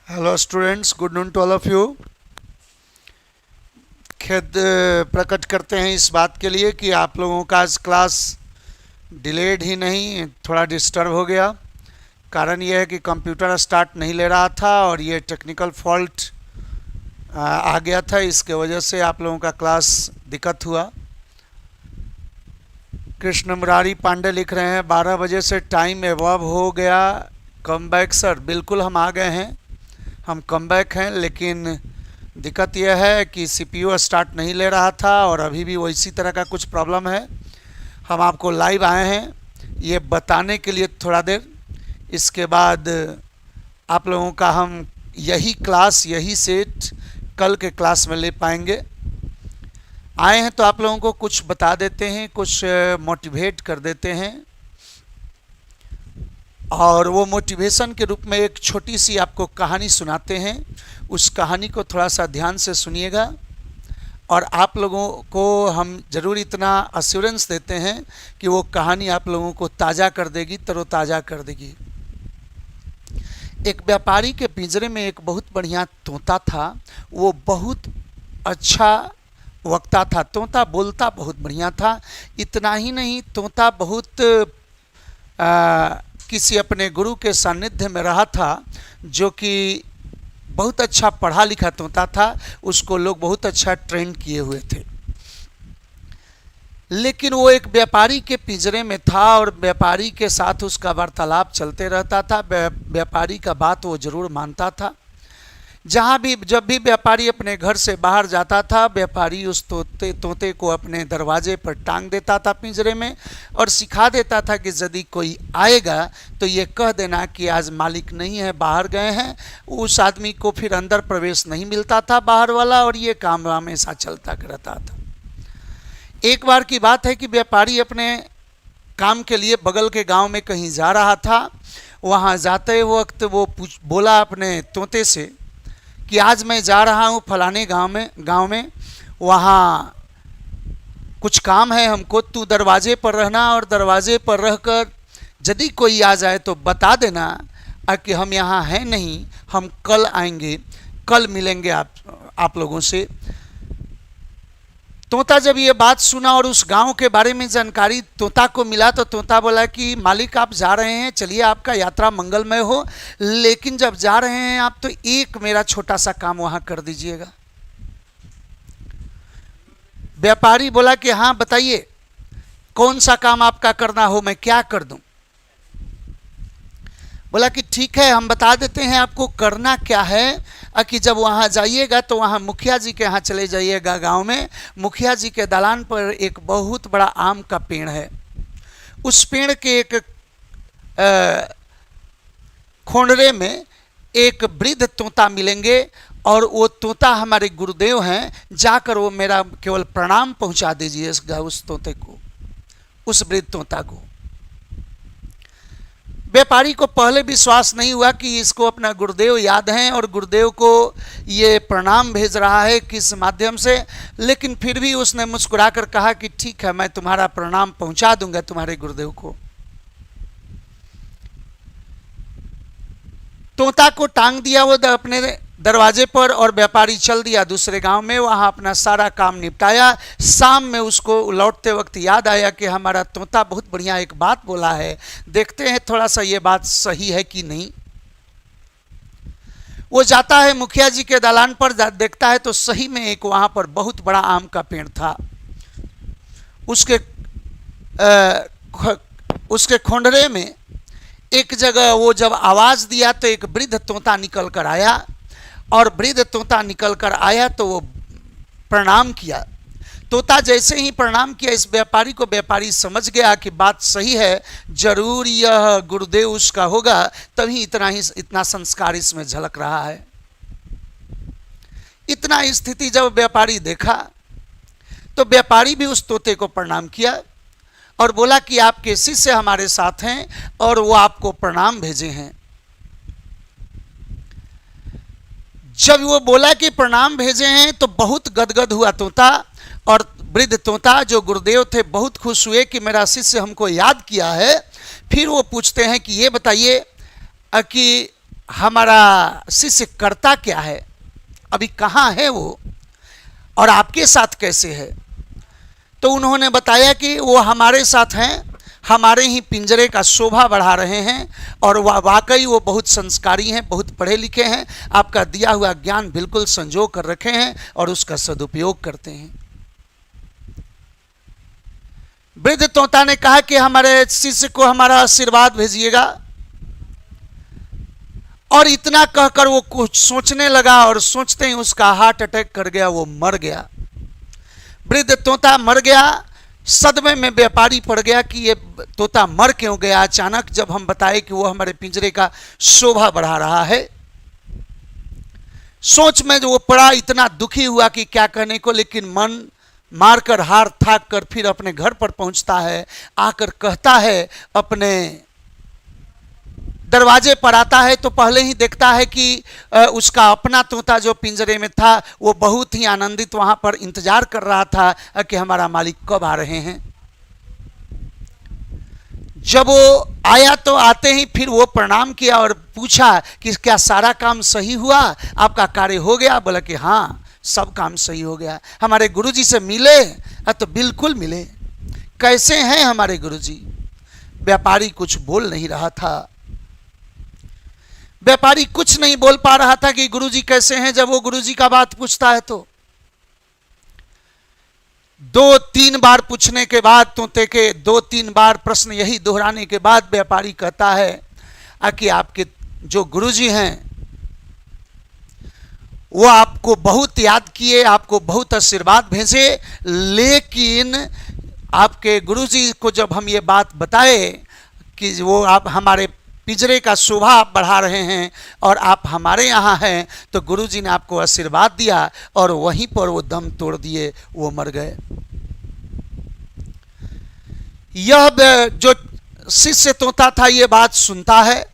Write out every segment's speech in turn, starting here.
Hello students, good noon to all of you. खेद प्रकट करते हैं इस बात के लिए कि आप लोगों का आज क्लास डिलेड ही नहीं, थोड़ा डिस्टर्ब हो गया। कारण यह है कि कंप्यूटर स्टार्ट नहीं ले रहा था और ये टेक्निकल फॉल्ट आ गया था। इसके वजह से आप लोगों का क्लास दिक्कत हुआ। कृष्ण मुरारी पांडे लिख रहे हैं 12 बजे से टाइम एबव हो गया। कम बैक सर, बिल्कुल हम आ गए हैं, हम कम बैक हैं, लेकिन दिक्कत यह है कि सीपीयू स्टार्ट नहीं ले रहा था और अभी भी वैसी तरह का कुछ प्रॉब्लम है। हम आपको लाइव आए हैं ये बताने के लिए थोड़ा देर, इसके बाद आप लोगों का हम यही क्लास यही सेट कल के क्लास में ले पाएंगे। आए हैं तो आप लोगों को कुछ बता देते हैं, कुछ मोटिवेट कर देते हैं और वो मोटिवेशन के रूप में एक छोटी सी आपको कहानी सुनाते हैं। उस कहानी को थोड़ा सा ध्यान से सुनिएगा और आप लोगों को हम ज़रूर इतना अश्योरेंस देते हैं कि वो कहानी आप लोगों को ताज़ा कर देगी, तरोताज़ा कर देगी। एक व्यापारी के पिंजरे में एक बहुत बढ़िया तोता था। वो बहुत अच्छा वक्ता था। तोता बोलता बहुत बढ़िया था। इतना ही नहीं, तोता बहुत किसी अपने गुरु के सानिध्य में रहा था जो कि बहुत अच्छा पढ़ा लिखा तोता था। उसको लोग बहुत अच्छा ट्रेन किए हुए थे, लेकिन वो एक व्यापारी के पिंजरे में था और व्यापारी के साथ उसका वार्तालाप चलते रहता था। व्यापारी का बात वो जरूर मानता था। जहाँ भी जब भी व्यापारी अपने घर से बाहर जाता था, व्यापारी उस तोते को अपने दरवाजे पर टांग देता था पिंजरे में और सिखा देता था कि यदि कोई आएगा तो ये कह देना कि आज मालिक नहीं है, बाहर गए हैं। उस आदमी को फिर अंदर प्रवेश नहीं मिलता था बाहर वाला, और ये काम हमेशा चलता रहता था। एक बार की बात है कि व्यापारी अपने काम के लिए बगल के गांव में कहीं जा रहा था। वहाँ जाते वक्त वो बोला अपने तोते से कि आज मैं जा रहा हूँ फलाने गांव में वहाँ कुछ काम है हमको, तू दरवाजे पर रहना और दरवाजे पर रहकर यदि कोई आ जाए तो बता देना कि हम यहाँ हैं नहीं, हम कल आएंगे, कल मिलेंगे आप लोगों से। तोता जब ये बात सुना और उस गांव के बारे में जानकारी तोता को मिला तो तोता बोला कि मालिक आप जा रहे हैं, चलिए आपका यात्रा मंगलमय हो, लेकिन जब जा रहे हैं आप तो एक मेरा छोटा सा काम वहां कर दीजिएगा। व्यापारी बोला कि हाँ बताइए कौन सा काम आपका करना हो, मैं क्या कर दूं। बोला कि ठीक है हम बता देते हैं आपको करना क्या है कि जब वहाँ जाइएगा तो वहाँ मुखिया जी के यहाँ चले जाइएगा। गांव में मुखिया जी के दालान पर एक बहुत बड़ा आम का पेड़ है। उस पेड़ के एक खोंडरे में एक वृद्ध तोता मिलेंगे और वो तोता हमारे गुरुदेव हैं, जाकर वो मेरा केवल प्रणाम पहुँचा दीजिए उस तोते को, उस वृद्ध तोता को। व्यापारी को पहले विश्वास नहीं हुआ कि इसको अपना गुरुदेव याद हैं और गुरुदेव को ये प्रणाम भेज रहा है किस माध्यम से, लेकिन फिर भी उसने मुस्कुराकर कहा कि ठीक है मैं तुम्हारा प्रणाम पहुंचा दूंगा तुम्हारे गुरुदेव को। तोता को टांग दिया वो अपने दरवाजे पर और व्यापारी चल दिया दूसरे गांव में। वहां अपना सारा काम निपटाया। शाम में उसको लौटते वक्त याद आया कि हमारा तोता बहुत बढ़िया एक बात बोला है, देखते हैं थोड़ा सा ये बात सही है कि नहीं। वो जाता है मुखिया जी के दालान पर, देखता है तो सही में एक वहां पर बहुत बड़ा आम का पेड़ था। उसके खोंडरे में एक जगह वो जब आवाज दिया तो एक वृद्ध तोता निकल कर आया और वृद्ध तोता निकल कर आया तो वो प्रणाम किया। तोता जैसे ही प्रणाम किया इस व्यापारी को, व्यापारी समझ गया कि बात सही है, जरूर यह गुरुदेव उसका होगा, तभी इतना संस्कार इसमें झलक रहा है। इतना स्थिति जब व्यापारी देखा तो व्यापारी भी उस तोते को प्रणाम किया और बोला कि आपके शिष्य हमारे साथ हैं और वो आपको प्रणाम भेजे हैं। जब वो बोला कि प्रणाम भेजे हैं तो बहुत गदगद हुआ तोता, और वृद्ध तोता जो गुरुदेव थे बहुत खुश हुए कि मेरा शिष्य हमको याद किया है। फिर वो पूछते हैं कि ये बताइए कि हमारा शिष्य करता क्या है, अभी कहाँ है वो और आपके साथ कैसे है। तो उन्होंने बताया कि वो हमारे साथ हैं, हमारे ही पिंजरे का शोभा बढ़ा रहे हैं और वाकई वो बहुत संस्कारी हैं, बहुत पढ़े लिखे हैं, आपका दिया हुआ ज्ञान बिल्कुल संजो कर रखे हैं और उसका सदुपयोग करते हैं। वृद्ध तोता ने कहा कि हमारे शिष्य को हमारा आशीर्वाद भेजिएगा, और इतना कहकर वो कुछ सोचने लगा और सोचते ही उसका हार्ट अटैक कर गया, वो मर गया। वृद्ध तोता मर गया। सदमे में व्यापारी पड़ गया कि ये तोता मर क्यों गया अचानक, जब हम बताए कि वो हमारे पिंजरे का शोभा बढ़ा रहा है। सोच में जो वो पड़ा, इतना दुखी हुआ कि क्या कहने को, लेकिन मन मारकर हार थाक कर फिर अपने घर पर पहुंचता है। आकर कहता है, अपने दरवाजे पर आता है तो पहले ही देखता है कि उसका अपना तोता जो पिंजरे में था वो बहुत ही आनंदित वहां पर इंतजार कर रहा था कि हमारा मालिक कब आ रहे हैं। जब वो आया तो आते ही फिर वो प्रणाम किया और पूछा कि क्या सारा काम सही हुआ, आपका कार्य हो गया। बोला कि हाँ, सब काम सही हो गया। हमारे गुरुजी से मिले? तो बिल्कुल मिले। कैसे हैं हमारे गुरुजी? व्यापारी कुछ बोल नहीं रहा था। व्यापारी कुछ नहीं बोल पा रहा था कि गुरुजी कैसे हैं। जब वो गुरुजी का बात पूछता है तो 2-3 बार पूछने के बाद, तोते के 2-3 बार प्रश्न यही दोहराने के बाद व्यापारी कहता है कि आपके जो गुरुजी हैं वो आपको बहुत याद किए, आपको बहुत आशीर्वाद भेजे, लेकिन आपके गुरुजी को जब हम ये बात बताए कि वो आप हमारे पिंजरे का शोभा आप बढ़ा रहे हैं और आप हमारे यहाँ हैं, तो गुरुजी ने आपको आशीर्वाद दिया और वहीं पर वो दम तोड़ दिए, वो मर गए। यह जो शिष्य तोता था ये बात सुनता है,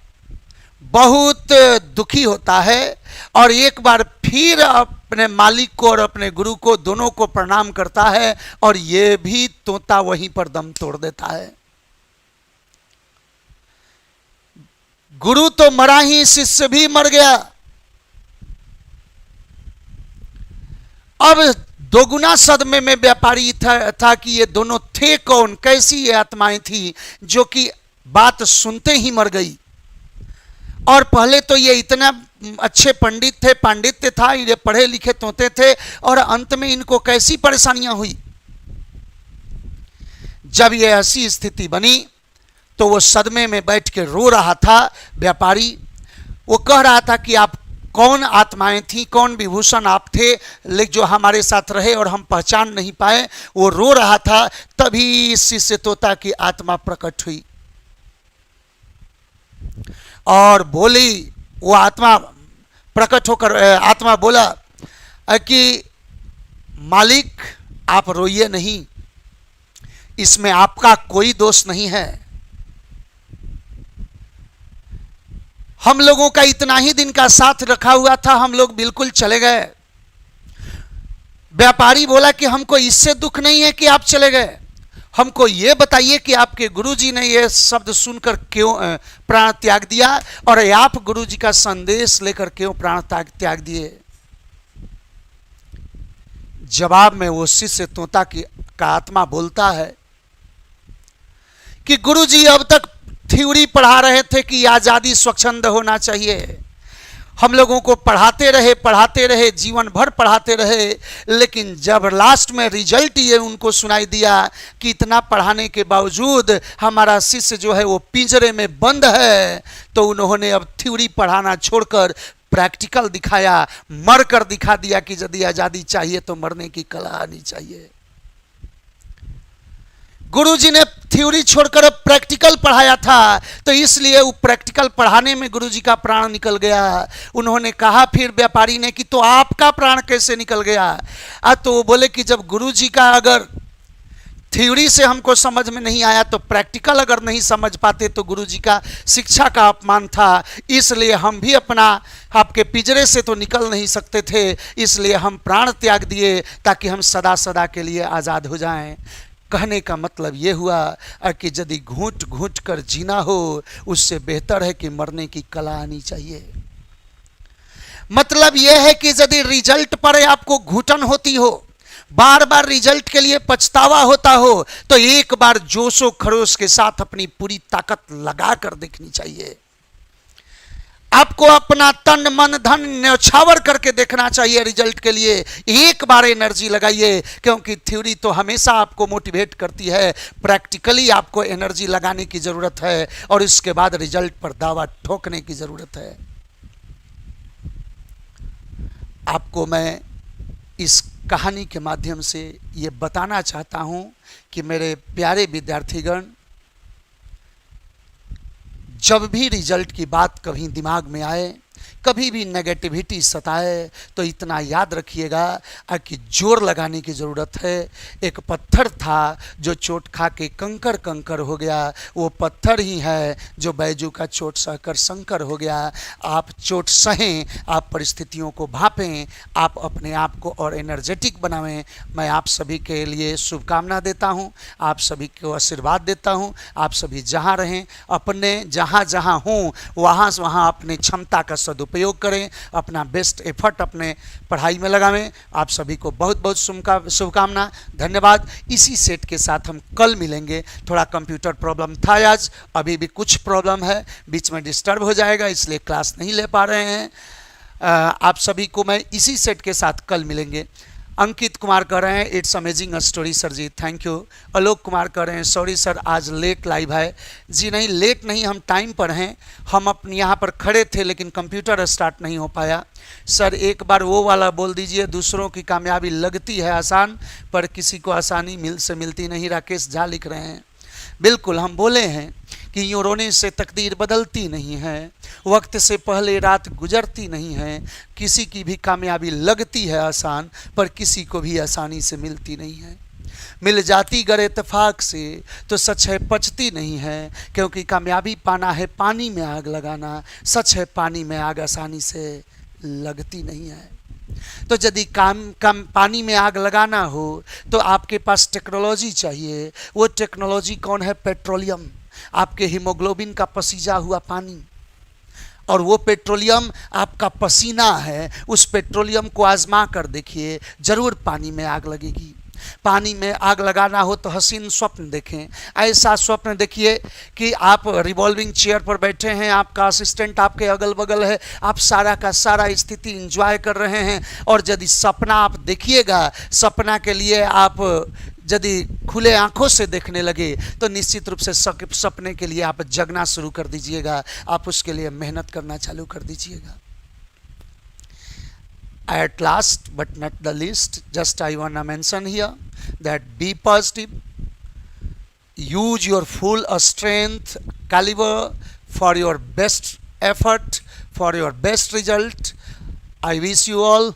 बहुत दुखी होता है और एक बार फिर अपने मालिक को और अपने गुरु को दोनों को प्रणाम करता है और ये भी तोता वहीं पर दम तोड़ देता है। गुरु तो मरा ही, शिष्य भी मर गया। अब दोगुना सदमे में व्यापारी था कि ये दोनों थे कौन, कैसी ये आत्माएं थी जो कि बात सुनते ही मर गई। और पहले तो ये इतना अच्छे पंडित थे, पांडित्य था, ये पढ़े लिखे तोते थे, और अंत में इनको कैसी परेशानियां हुई। जब ये ऐसी स्थिति बनी तो वो सदमे में बैठ के रो रहा था व्यापारी। वो कह रहा था कि आप कौन आत्माएं थी, कौन विभूषण आप थे, लेकिन जो हमारे साथ रहे और हम पहचान नहीं पाए। वो रो रहा था। तभी शिष्य तोता की आत्मा प्रकट हुई और बोली, वो आत्मा प्रकट होकर आत्मा बोला कि मालिक आप रोइए नहीं, इसमें आपका कोई दोष नहीं है। हम लोगों का इतना ही दिन का साथ रखा हुआ था, हम लोग बिल्कुल चले गए। व्यापारी बोला कि हमको इससे दुख नहीं है कि आप चले गए, हमको ये बताइए कि आपके गुरुजी ने ये शब्द सुनकर क्यों प्राण त्याग दिया और आप गुरुजी का संदेश लेकर क्यों प्राण त्याग दिए। जवाब में वो शिष्य तोता का आत्मा बोलता है कि गुरुजी अब तक थ्योरी पढ़ा रहे थे कि आजादी स्वच्छंद होना चाहिए। हम लोगों को पढ़ाते रहे, जीवन भर पढ़ाते रहे, लेकिन जब लास्ट में रिजल्ट ये उनको सुनाई दिया कि इतना पढ़ाने के बावजूद हमारा शिष्य जो है वो पिंजरे में बंद है, तो उन्होंने अब थ्योरी पढ़ाना छोड़कर प्रैक्टिकल दिखाया, मर कर दिखा दिया कि यदि आजादी चाहिए तो मरने की कला आनी चाहिए। गुरुजी ने थ्योरी छोड़कर अब प्रैक्टिकल पढ़ाया था, तो इसलिए वो प्रैक्टिकल पढ़ाने में गुरुजी का प्राण निकल गया। उन्होंने कहा फिर व्यापारी ने कि तो आपका प्राण कैसे निकल गया। तो वो बोले कि जब गुरुजी का अगर थ्योरी से हमको समझ में नहीं आया तो प्रैक्टिकल अगर नहीं समझ पाते तो गुरुजी का शिक्षा का अपमान था, इसलिए हम भी अपना आपके पिंजरे से तो निकल नहीं सकते थे, इसलिए हम प्राण त्याग दिए ताकि हम सदा सदा के लिए आज़ाद हो जाएं। कहने का मतलब ये हुआ कि यदि घूंट घूंट कर जीना हो, उससे बेहतर है कि मरने की कला आनी चाहिए। मतलब यह है कि यदि रिजल्ट पर आपको घुटन होती हो, बार बार रिजल्ट के लिए पछतावा होता हो, तो एक बार जोशो खरोश के साथ अपनी पूरी ताकत लगा कर देखनी चाहिए। आपको अपना तन मन धन न्यौछावर करके देखना चाहिए रिजल्ट के लिए। एक बार एनर्जी लगाइए, क्योंकि थ्योरी तो हमेशा आपको मोटिवेट करती है, प्रैक्टिकली आपको एनर्जी लगाने की जरूरत है और इसके बाद रिजल्ट पर दावा ठोकने की जरूरत है। आपको मैं इस कहानी के माध्यम से ये बताना चाहता हूं कि मेरे प्यारे विद्यार्थीगण, जब भी रिजल्ट की बात कभी दिमाग में आए, कभी भी नेगेटिविटी सताए, तो इतना याद रखिएगा कि जोर लगाने की ज़रूरत है। एक पत्थर था जो चोट खा के कंकर कंकर हो गया, वो पत्थर ही है जो बैजू का चोट सहकर संकर हो गया। आप चोट सहें, आप परिस्थितियों को भापें, आप अपने आप को और एनर्जेटिक बनावें। मैं आप सभी के लिए शुभकामना देता हूँ, आप सभी को आशीर्वाद देता हूँ। आप सभी जहाँ रहें, अपने जहाँ जहाँ हों वहाँ वहाँ अपने क्षमता का सदुपयोग करें, अपना बेस्ट एफर्ट अपने पढ़ाई में लगावें। आप सभी को बहुत बहुत शुभकामना, धन्यवाद। इसी सेट के साथ हम कल मिलेंगे। थोड़ा कंप्यूटर प्रॉब्लम था आज, अभी भी कुछ प्रॉब्लम है, बीच में डिस्टर्ब हो जाएगा, इसलिए क्लास नहीं ले पा रहे हैं। आप सभी को मैं इसी सेट के साथ कल मिलेंगे। अंकित कुमार कह रहे हैं it's amazing story sir ji, thank you. Alok Kumar कह रहे हैं सॉरी सर आज लेट लाइव है। जी नहीं, लेट नहीं, हम टाइम पर हैं। हम अपने यहाँ पर खड़े थे लेकिन कंप्यूटर स्टार्ट नहीं हो पाया। सर एक बार वो वाला बोल दीजिए, दूसरों की कामयाबी लगती है आसान पर किसी को आसानी मिलती नहीं। राकेश झा लिख रहे हैं बिल्कुल, हम बोले हैं कि यूँ रोने से तकदीर बदलती नहीं है, वक्त से पहले रात गुजरती नहीं है। किसी की भी कामयाबी लगती है आसान पर किसी को भी आसानी से मिलती नहीं है। मिल जाती गर इत्तेफाक से तो सच है पचती नहीं है, क्योंकि कामयाबी पाना है पानी में आग लगाना। सच है पानी में आग आसानी से लगती नहीं है। तो यदि काम पानी में आग लगाना हो तो आपके पास टेक्नोलॉजी चाहिए। वो टेक्नोलॉजी कौन है? पेट्रोलियम, आपके हीमोग्लोबिन का पसीजा हुआ पानी। और वो पेट्रोलियम आपका पसीना है। उस पेट्रोलियम को आजमा कर देखिए, जरूर पानी में आग लगेगी। पानी में आग लगाना हो तो हसीन स्वप्न देखें। ऐसा स्वप्न देखिए कि आप रिवॉल्विंग चेयर पर बैठे हैं, आपका असिस्टेंट आपके अगल बगल है, आप सारा का सारा स्थिति एंजॉय कर रहे हैं। और यदि सपना आप देखिएगा, सपना के लिए आप यदि खुले आंखों से देखने लगे तो निश्चित रूप से सपने के लिए आप जगना शुरू कर दीजिएगा, आप उसके लिए मेहनत करना चालू कर दीजिएगा। At last but not the least, just I want to mention here that be positive, use your full strength caliber for your best effort, for your best result. I wish you all